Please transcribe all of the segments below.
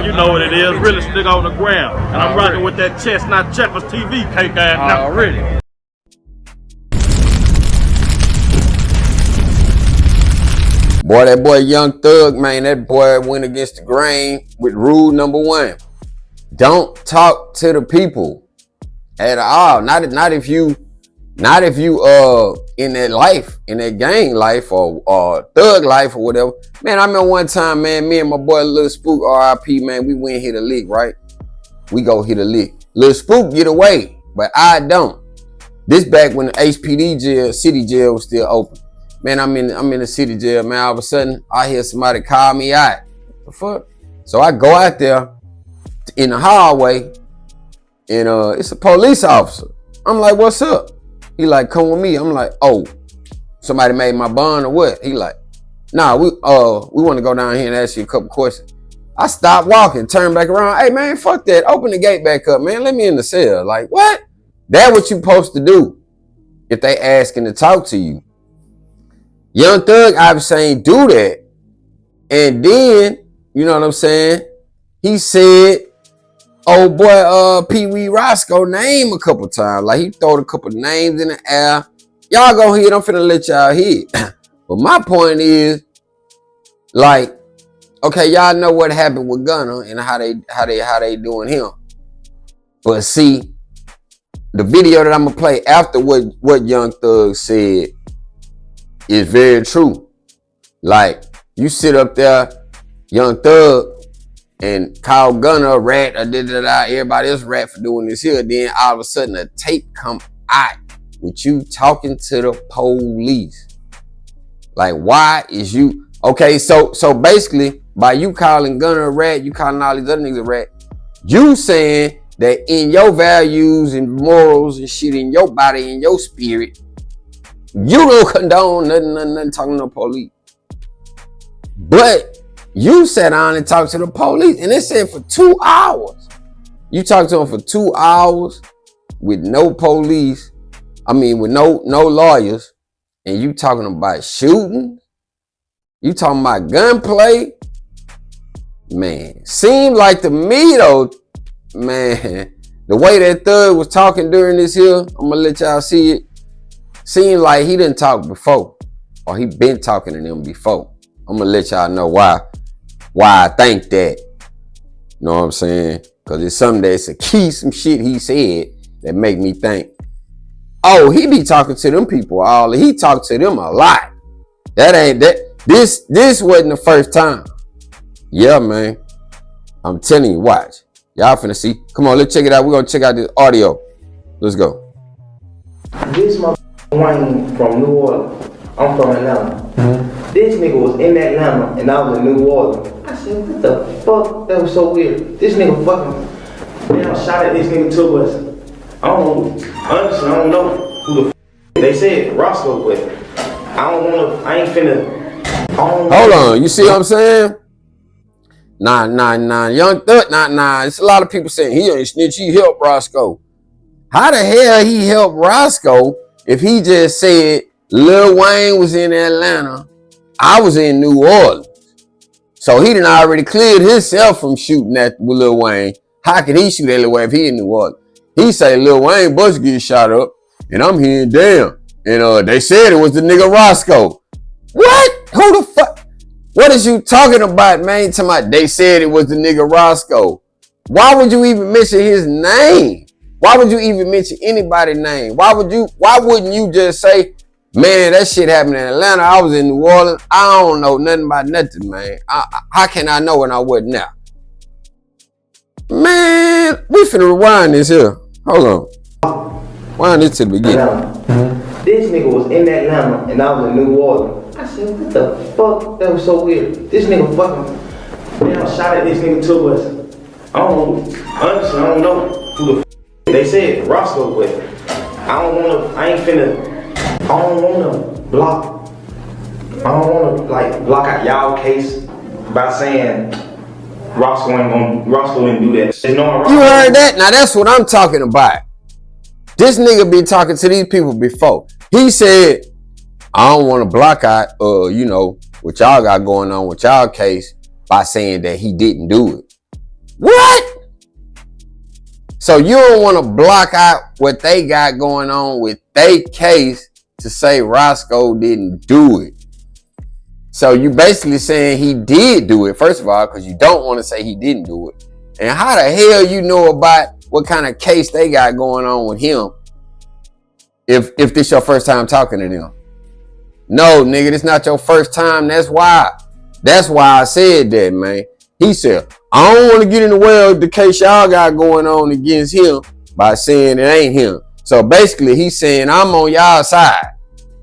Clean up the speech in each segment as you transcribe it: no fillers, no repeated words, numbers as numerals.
You know what it is. Really stick on the ground. And I'm rocking with that Chestnut Checkers TV cake ass. Already. Boy, that boy Young Thug, man, that boy went against the grain with rule number 1. Don't talk to the people at all. Not if you in that life, in that gang life or thug life or whatever. Man, I remember one time, man, me and my boy Lil Spook, RIP, man, we went hit a lick, right? We go hit a lick. Lil Spook get away, but I don't. This back when the HPD jail, city jail was still open. Man, I'm in the city jail, man. All of a sudden, I hear somebody call me out. The fuck? So I go out there in the hallway, and it's a police officer. I'm like, what's up? He like, come with me. I'm like, oh, somebody made my bond or what? He like, nah, we want to go down here and ask you a couple questions. I stopped walking, turned back around. Hey, man, fuck that. Open the gate back up, man. Let me in the cell. Like, what? That's what you supposed to do if they asking to talk to you. Young Thug, I was saying, do that. And then, you know what I'm saying? He said, oh boy, Pee Wee Roscoe name a couple times. Like he throwed a couple names in the air. Y'all go hear it. I'm finna let y'all hear it. But my point is, like, okay, y'all know what happened with Gunna and how they doing him. But see, the video that I'm gonna play after what Young Thug said is very true. Like, you sit up there, Young Thug, and call Gunna a rat or everybody else rat for doing this here. Then all of a sudden a tape come out with you talking to the police. Like, why is you okay? So basically, by you calling Gunna a rat, you calling all these other niggas a rat, you saying that in your values and morals and shit, in your body, in your spirit, you don't condone nothing talking to the police. But you sat down and talked to the police, and it said for 2 hours. You talked to them for 2 hours with no police. I mean, with no lawyers, and you talking about shooting. You talking about gunplay. Man, seemed like to me though, man, the way that Thug was talking during this here, I'm gonna let y'all see it. Seemed like he didn't talk before, or he been talking to them before. I'm gonna let y'all know why I think that. You know what I'm saying? Because it's something that's a key, some shit he said that make me think, oh, he be talking to them people all. He talked to them a lot. That ain't that. This wasn't the first time. Yeah, man. I'm telling you, watch. Y'all finna see. Come on, let's check it out. We're gonna check out this audio. Let's go. This Wayne from New Orleans. I'm from Atlanta. Mm-hmm. This nigga was in Atlanta and I was in New Orleans. I said, what the fuck? That was so weird. This nigga fucking, man, I shot at this nigga too, but honestly, I don't know who the f. They said Roscoe, but I ain't finna. Hold on, you see what I'm saying? Nah, Young Thug, nah. It's a lot of people saying he ain't snitch, he helped Roscoe. How the hell he helped Roscoe if he just said Lil Wayne was in Atlanta, I was in New Orleans? So he done already cleared himself from shooting at Lil Wayne. How can he shoot at Lil Wayne if he in New Orleans? He say Lil Wayne bus get shot up, and I'm hearing damn. And they said it was the nigga Roscoe. What? Who the fuck? What is you talking about, man? They said it was the nigga Roscoe. Why would you even mention his name? Why would you even mention anybody's name? Why wouldn't you just say, man, that shit happened in Atlanta, I was in New Orleans, I don't know nothing about nothing, man. How can I know when I wasn't there? Man, we finna rewind this here. Hold on. Rewind this to the beginning. This nigga was in Atlanta and I was in New Orleans. I said, what the fuck? That was so weird. This nigga fucking, man, I shot at this nigga too, but honestly, I don't know who the f. They said Roscoe, but I don't wanna block out y'all case by saying Roscoe didn't do that. You heard that? Now that's what I'm talking about. This nigga be talking to these people before. He said, I don't want to block out, what y'all got going on with y'all case by saying that he didn't do it. What? So you don't want to block out what they got going on with their case to say Roscoe didn't do it. So you basically saying he did do it, first of all, because you don't want to say he didn't do it. And how the hell you know about what kind of case they got going on with him if this your first time talking to them? No, nigga, this not your first time. That's why I said that, man. He said, I don't want to get in the way of the case y'all got going on against him by saying it ain't him. So basically, he's saying I'm on y'all side.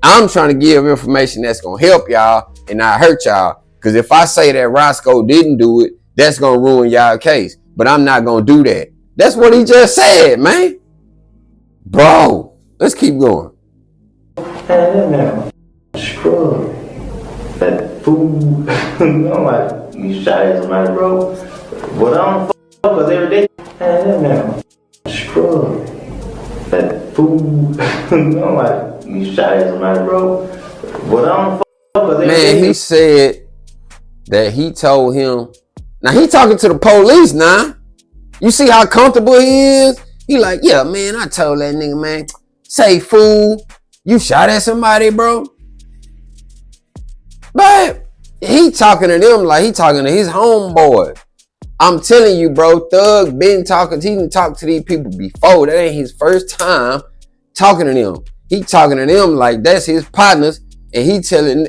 I'm trying to give information that's going to help y'all and not hurt y'all. Because if I say that Roscoe didn't do it, that's going to ruin y'all case. But I'm not going to do that. That's what he just said, man. Bro, let's keep going. Man, scrub. That fool. I'm like, you shot at somebody, bro. But I don't because every day. Man, scrub. That fool. I'm like, you shot at somebody, bro. But I don't because every day. Man, he said that he told him. Now he talking to the police now. You see how comfortable he is? He like, yeah, man, I told that nigga, man, say fool, you shot at somebody, bro. But he talking to them like he talking to his homeboy. I'm telling you, bro, Thug been talking, he didn't talk to these people before. That ain't his first time talking to them. He talking to them like that's his partners, and he telling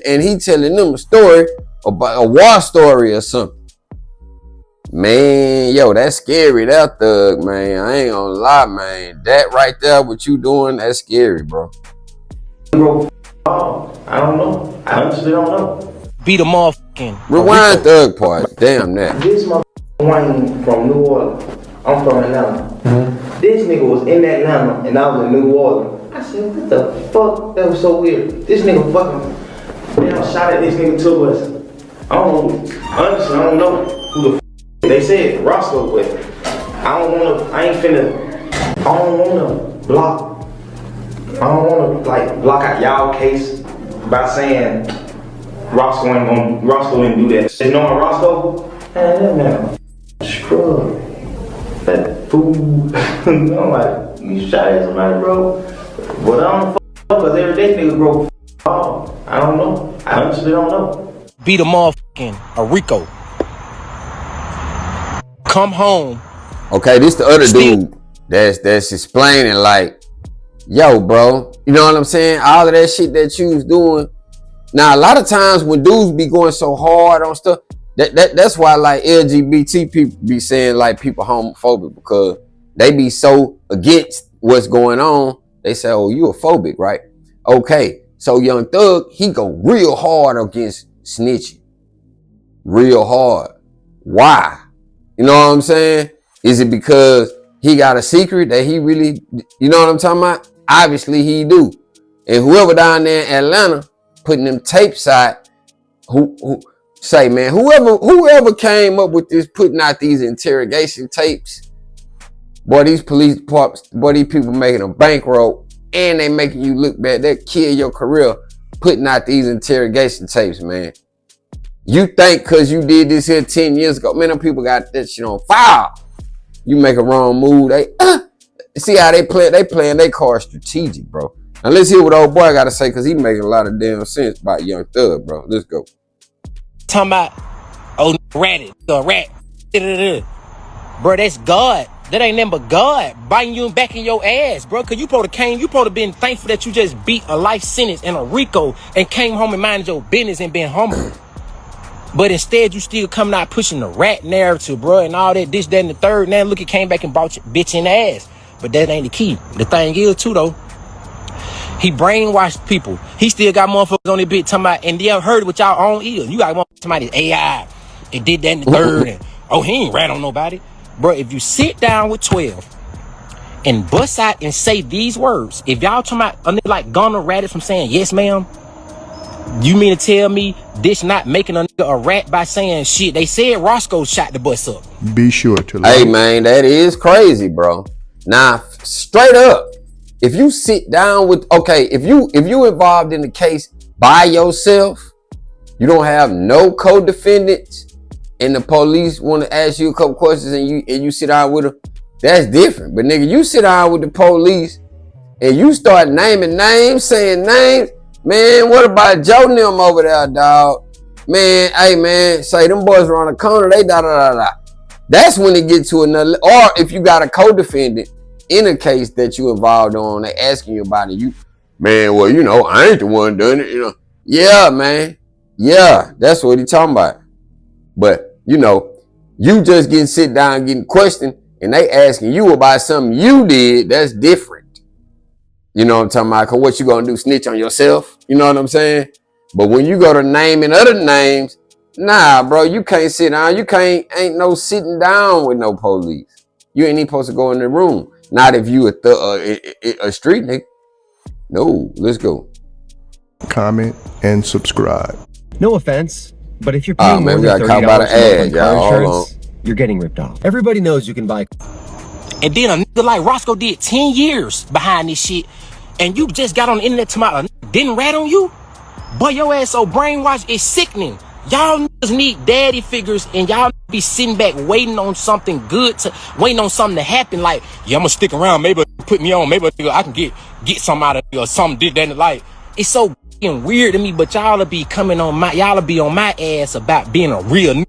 them a story about a war story or something. Man, yo, that's scary, that Thug, man. I ain't gonna lie, man. That right there, what you doing, that's scary, bro. Bro, I don't know. I honestly don't know. Be the motherfucking Rewind Thug part. Damn that. This motherfucker Wayne from New Orleans. I'm from Atlanta. Mm-hmm. This nigga was in Atlanta and I was in New Orleans. I said, what the fuck? That was so weird. This nigga fucking man, I shot at this nigga 2 us. I don't know. Honestly, I don't know who the fuck they said Roscoe, but I don't wanna block. I don't wanna like block out y'all case by saying Roscoe didn't do that. And knowing Roscoe, man, scrub. That fool. I'm like, you shot at somebody, bro. But I don't because every day nigga, bro. I don't know. I honestly don't know. Be the motherfucking Rico. Come home. Okay, this the other dude that's explaining like, yo, bro, you know what I'm saying? All of that shit that you was doing. Now, a lot of times when dudes be going so hard on stuff, that's why like LGBT people be saying like people homophobic, because they be so against what's going on. They say, oh, you a phobic, right? Okay, so Young Thug, he go real hard against snitching. Real hard. Why? You know what I'm saying? Is it because he got a secret that he really, you know what I'm talking about? Obviously he do. And whoever down there in Atlanta putting them tapes out, who say, man, whoever came up with this, putting out these interrogation tapes, boy, these police departments, boy, these people making a bankroll and they making you look bad. They kill your career putting out these interrogation tapes, man. You think because you did this here 10 years ago, man, them people got that shit on fire. You make a wrong move, they see how they playing their card strategic, bro. Now let's hear what old boy got to say, because he making a lot of damn sense about Young Thug, bro. Let's go. Talking about, oh, rat. Bro, that's God. That ain't nothing but God biting you back in your ass, bro. Cause you supposed to been thankful that you just beat a life sentence in a RICO and came home and minded your business and been humble. But instead, you still coming out pushing the rat narrative, bro, and all that, this, that, and the third. Now look, it came back and bought your bitch in the ass. But that ain't the key. The thing is, too, though, he brainwashed people. He still got motherfuckers on his bitch talking about, and they have heard it with y'all own ears. You got motherfuckers talking about AI. It did that in the third. And, oh, he ain't rat on nobody. Bro, if you sit down with 12 and bust out and say these words, if y'all talking about a nigga like Gunner ratted from saying, yes, ma'am, you mean to tell me this not making a nigga a rat by saying shit? They said Roscoe shot the bus up. Be sure to like. Hey, man, that is crazy, bro. Now, straight up, if you sit down with, okay, if you involved in the case by yourself, you don't have no co-defendants, and the police want to ask you a couple questions and you sit down with them, that's different. But nigga, you sit down with the police and you start naming names, saying names, man, what about Joe and them over there, dog? Man, hey man, say them boys around the corner, they da. That's when it gets to another, or if you got a co-defendant in a case that you involved on, they asking you about it, you, man, well, you know, I ain't the one doing it, you know. Yeah, man. Yeah, that's what he talking about. But, you know, you just getting sit down, getting questioned, and they asking you about something you did, that's different. You know what I'm talking about? Cause what you gonna do, snitch on yourself? You know what I'm saying? But when you go to naming other names, nah, bro, you can't sit down. You ain't no sitting down with no police. You ain't even supposed to go in the room. Not if you a street nigga. No, let's go. Comment and subscribe. No offense, but if you're paying more we than got caught $30 by the a month on ad, car y'all. Hold insurance, you're getting ripped off. Everybody knows you can buy. And then a nigga like Roscoe did 10 years behind this shit, and you just got on the internet tomorrow, a nigga didn't rat on you? Boy, your ass so brainwashed, it's sickening. Y'all niggas need daddy figures, and y'all be sitting back waiting on something good, waiting on something to happen. Like, yeah, I'm gonna stick around, maybe put me on, maybe I can get something out of it or something did that. Like, it's so fucking weird to me, but y'all be on my ass about being a real nigga.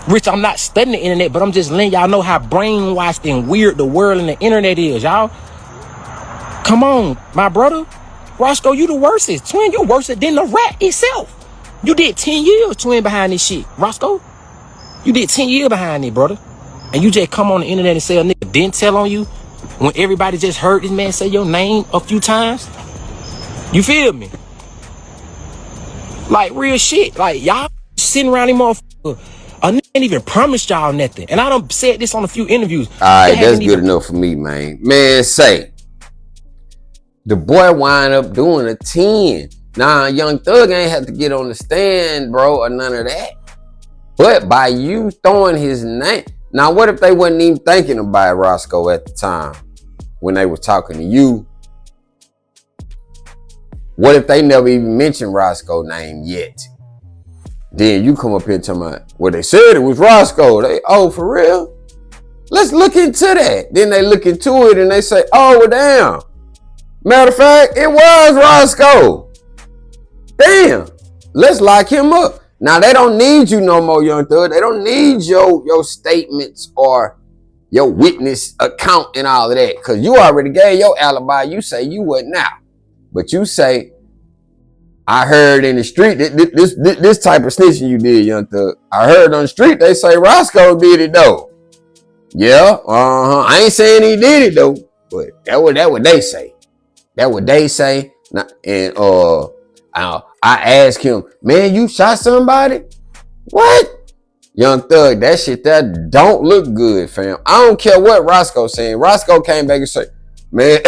Rich, I'm not studying the internet, but I'm just letting y'all know how brainwashed and weird the world and the internet is, y'all. Come on, my brother. Roscoe, you the worstest. Twin, you worse than the rat itself. You did 10 years, twin, behind this shit. Roscoe, you did 10 years behind it, brother. And you just come on the internet and say a nigga didn't tell on you when everybody just heard this man say your name a few times. You feel me? Like, real shit. Like, y'all sitting around him motherfucker. A nigga ain't even promised y'all nothing. And I done said this on a few interviews. All right, that's good enough for me, man. Man, say, the boy wind up doing a 10. Nah, Young Thug ain't have to get on the stand, bro, or none of that. But by you throwing his name, now what if they wasn't even thinking about Roscoe at the time when they was talking to you? What if they never even mentioned Roscoe's name yet? Then you come up here talking about, well, they said it was Roscoe. Oh, for real? Let's look into that. Then they look into it and they say, oh, well, damn. Matter of fact, it was Roscoe. Damn. Let's lock him up. Now, they don't need you no more, Young Thug. They don't need your statements or your witness account and all of that. Because you already gave your alibi. You say you wasn't now. But you say, I heard in the street, this type of snitching you did, Young Thug. I heard on the street, they say Roscoe did it, though. Yeah, I ain't saying he did it, though. But that what they say. That what they say. And I asked him, man, you shot somebody? What? Young Thug, that shit that don't look good, fam. I don't care what Roscoe's saying. Roscoe came back and said, man,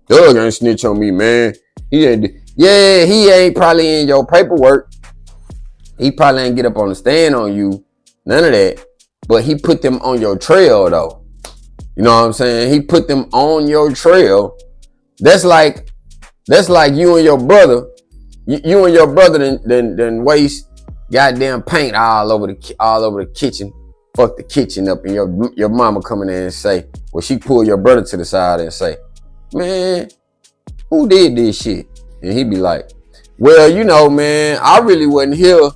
Thug ain't snitch on me, man. He ain't probably in your paperwork. He probably ain't get up on the stand on you. None of that. But he put them on your trail, though. You know what I'm saying? He put them on your trail. That's like you and your brother. You and your brother then waste goddamn paint all over the kitchen. Fuck the kitchen up, and your mama coming in and say, well, she pulled your brother to the side and say, man, who did this shit? And he be like, well, you know, man, I really wasn't here,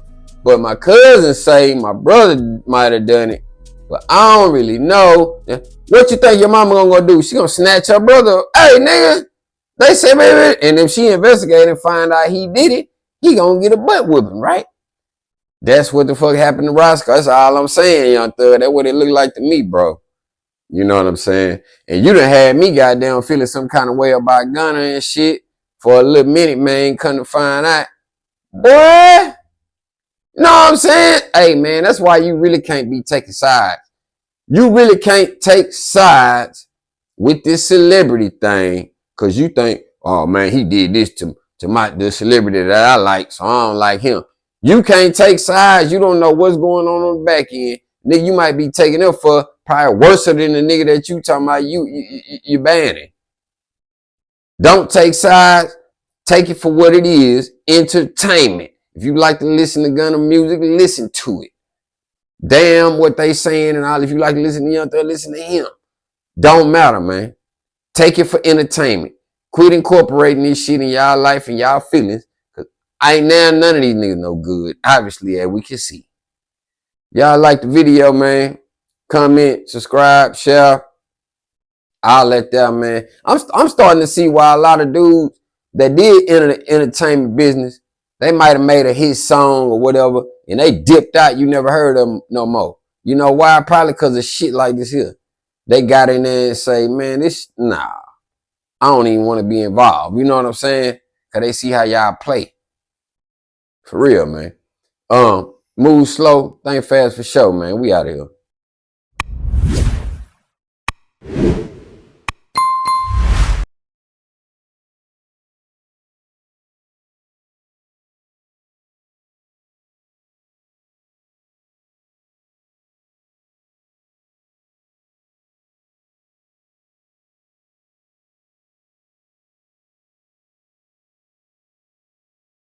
but my cousin say my brother might have done it, but I don't really know. What you think your mama gonna do? She gonna snatch her brother? Hey, nigga, they say, baby, and if she investigate and find out he did it, he gonna get a butt whipping, right? That's what the fuck happened to Roscoe. That's all I'm saying, Young Thug. That's what it looked like to me, bro. You know what I'm saying? And you done had me goddamn feeling some kind of way about Gunner and shit for a little minute, man. Couldn't find out. Boy, you know what I'm saying? Hey, man, that's why you really can't be taking sides. You really can't take sides with this celebrity thing because you think, oh, man, he did this to the celebrity that I like, so I don't like him. You can't take sides. You don't know what's going on the back end. Nigga, you might be taking up for probably worse than the nigga that you talking about you banning. Don't take sides. Take it for what it is. Entertainment. If you like to listen to Gunna music, listen to it. damn what they saying and all. If you like to listen to him, listen to him. Don't matter, man. Take it for entertainment. Quit incorporating this shit in y'all life and y'all feelings. Cause I ain't now none of these niggas no good. Obviously, as we can see. Y'all like the video, man. Comment, subscribe, share. I'll let that, man. I'm starting to see why a lot of dudes that did enter the entertainment business, they might have made a hit song or whatever, and they dipped out. You never heard of them no more. You know why? Probably because of shit like this here. They got in there and say, man, nah, I don't even want to be involved. You know what I'm saying? Because they see how y'all play. For real, man. Move slow, think fast for sure, man. We out of here.